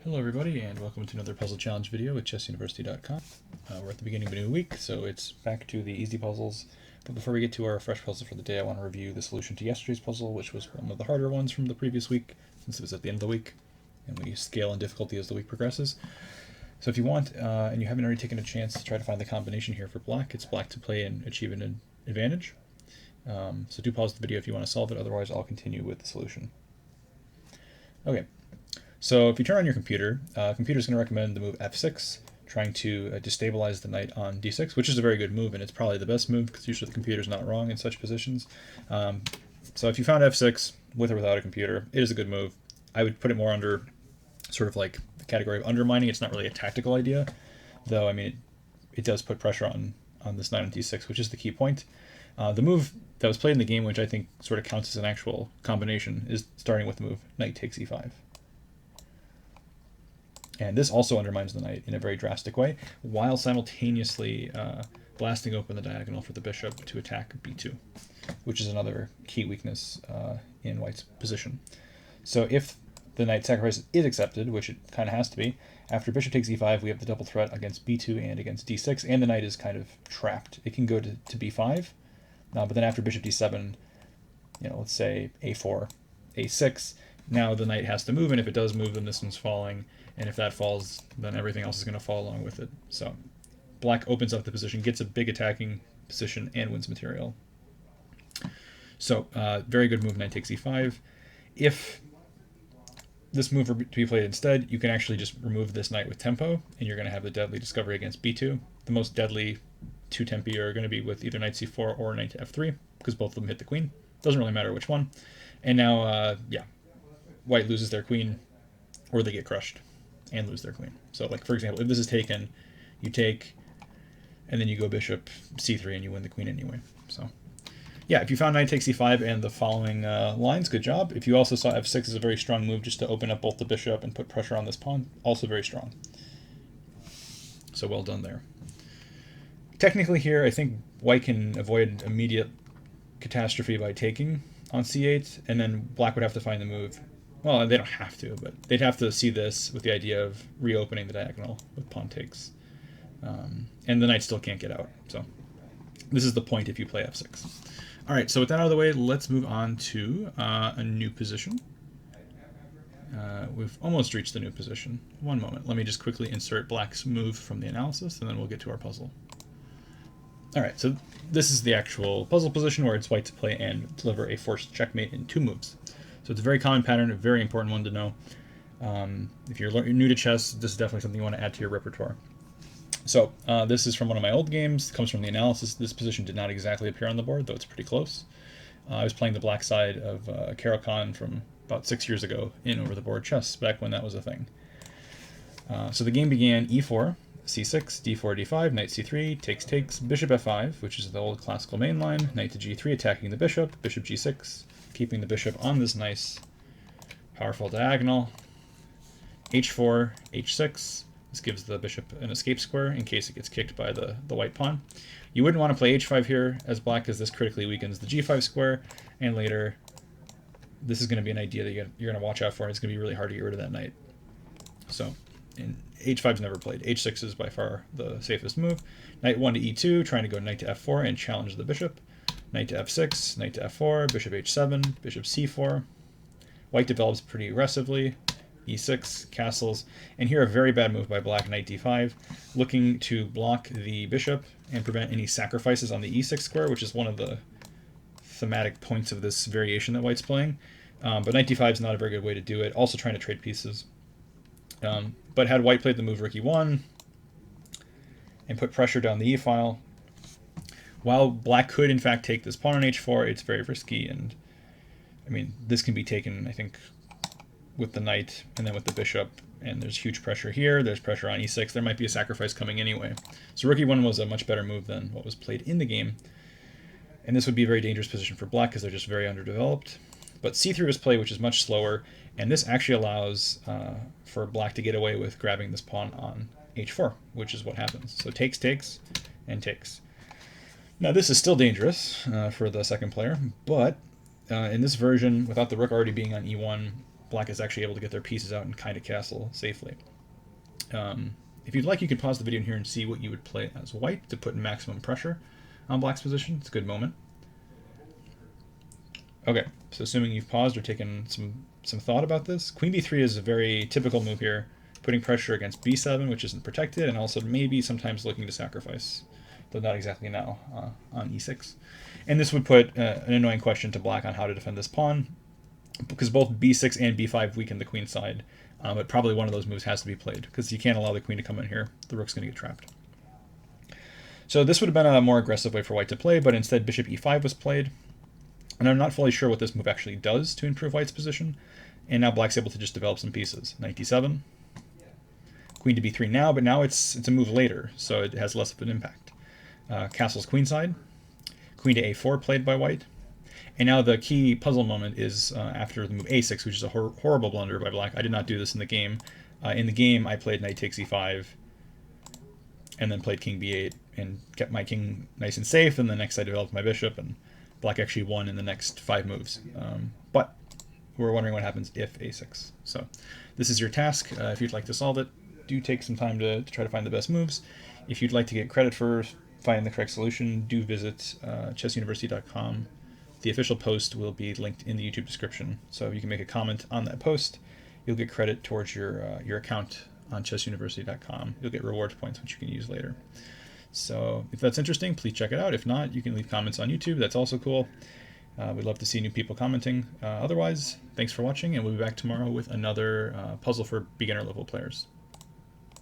Hello everybody, and welcome to another puzzle challenge video at chessuniversity.com. We're at the beginning of a new week, so it's back to the easy puzzles. But before we get to our fresh puzzle for the day, I want to review the solution to yesterday's puzzle, which was one of the harder ones from the previous week, since it was at the end of the week, and we scale in difficulty as the week progresses. So if you want, and you haven't already taken a chance to try to find the combination here for black, it's black to play and achieve an advantage. So do pause the video if you want to solve it, otherwise I'll continue with the solution. Okay. So if you turn on your computer, computer's going to recommend the move f6, trying to destabilize the knight on d6, which is a very good move, and it's probably the best move because usually the computer's not wrong in such positions. So if you found f6 with or without a computer, it is a good move. I would put it more under sort of like the category of undermining. It's not really a tactical idea, though. I mean, it does put pressure on this knight on d6, which is the key point. The move that was played in the game, which I think sort of counts as an actual combination, is starting with the move knight takes e5. And this also undermines the knight in a very drastic way, while simultaneously blasting open the diagonal for the bishop to attack b2, which is another key weakness in white's position. So if the knight sacrifice is accepted, which it kind of has to be, after bishop takes e5, we have the double threat against b2 and against d6, and the knight is kind of trapped. It can go to b5, but then after bishop d7, let's say a4, a6, now the knight has to move, and if it does move, then this one's falling. And if that falls, then everything else is going to fall along with it. So black opens up the position, gets a big attacking position, and wins material. So very good move, knight takes e5. If this move were to be played instead, you can actually just remove this knight with tempo, and you're going to have the deadly discovery against b2. The most deadly two tempi are going to be with either knight c4 or knight to f3, because both of them hit the queen. Doesn't really matter which one. And now, white loses their queen, or they get crushed and lose their queen. So, like, for example, if this is taken, you take, and then you go bishop c3, and you win the queen anyway. So, yeah, if you found knight takes e5 and the following lines, good job. If you also saw f6 as a very strong move just to open up both the bishop and put pressure on this pawn, also very strong. So well done there. Technically here, I think white can avoid immediate catastrophe by taking on c8, and then black would have to find the move. Well, they don't have to, but they'd have to see this with the idea of reopening the diagonal with pawn takes. And the knight still can't get out. So this is the point if you play f6. All right, so with that out of the way, let's move on to a new position. We've almost reached the new position. One moment. Let me just quickly insert black's move from the analysis, and then we'll get to our puzzle. All right, so this is the actual puzzle position where it's white to play and deliver a forced checkmate in 2 moves. So it's a very common pattern, a very important one to know. If you're new to chess, this is definitely something you want to add to your repertoire. So this is from one of my old games. It comes from the analysis. This position did not exactly appear on the board, though it's pretty close. I was playing the black side of Caro-Kann from about 6 years ago in over-the-board chess, back when that was a thing. So the game began e4, c6, d4, d5, knight c3, takes, bishop f5, which is the old classical main line, knight to g3, attacking the bishop g6, keeping the bishop on this nice, powerful diagonal. h4, h6. This gives the bishop an escape square in case it gets kicked by the white pawn. You wouldn't want to play h5 here as black, as this critically weakens the g5 square, and later this is going to be an idea that you're going to watch out for, and it's going to be really hard to get rid of that knight. So h5 is never played. h6 is by far the safest move. Knight 1 to e2, trying to go knight to f4 and challenge the bishop. Knight to f6, knight to f4, bishop h7, bishop c4. White develops pretty aggressively. e6, castles, and here a very bad move by black, knight d5, looking to block the bishop and prevent any sacrifices on the e6 square, which is one of the thematic points of this variation that white's playing. But knight d5 is not a very good way to do it, also trying to trade pieces. But had white played the move rook e1 and put pressure down the e-file, while black could in fact take this pawn on h4, it's very risky, and I mean, this can be taken, I think, with the knight and then with the bishop, and there's huge pressure here, there's pressure on e6, there might be a sacrifice coming anyway. So rook e1 was a much better move than what was played in the game, and this would be a very dangerous position for black because they're just very underdeveloped. But c3 was played, which is much slower, and this actually allows for black to get away with grabbing this pawn on h4, which is what happens. So takes, and takes. Now this is still dangerous for the second player, but in this version, without the rook already being on e1, black is actually able to get their pieces out and kind of castle safely. If you'd like, you could pause the video in here and see what you would play as white to put maximum pressure on black's position. It's a good moment. Okay, so assuming you've paused or taken some thought about this, queen b3 is a very typical move here, putting pressure against b7, which isn't protected, and also maybe sometimes looking to sacrifice, though not exactly now, on e6. And this would put an annoying question to black on how to defend this pawn, because both b6 and b5 weaken the queen side, but probably one of those moves has to be played, because you can't allow the queen to come in here. The rook's going to get trapped. So this would have been a more aggressive way for white to play, but instead bishop e5 was played. And I'm not fully sure what this move actually does to improve white's position. And now black's able to just develop some pieces. Knight d7, queen to b3 now, but now it's a move later, so it has less of an impact. Castle's queenside, queen to a4 played by white. And now the key puzzle moment is after the move a6, which is a horrible blunder by black. I did not do this in the game. In the game, I played knight takes e5, and then played king b8, and kept my king nice and safe, and the next I developed my bishop, and black actually won in the next 5 moves. But we're wondering what happens if a6. So this is your task. If you'd like to solve it, do take some time to try to find the best moves. If you'd like to get credit for finding the correct solution, do visit chessuniversity.com. The official post will be linked in the YouTube description, so you can make a comment on that post. You'll get credit towards your account on chessuniversity.com. You'll get reward points, which you can use later. So if that's interesting, please check it out. If not, you can leave comments on YouTube. That's also cool. We'd love to see new people commenting. Otherwise, thanks for watching, and we'll be back tomorrow with another puzzle for beginner level players.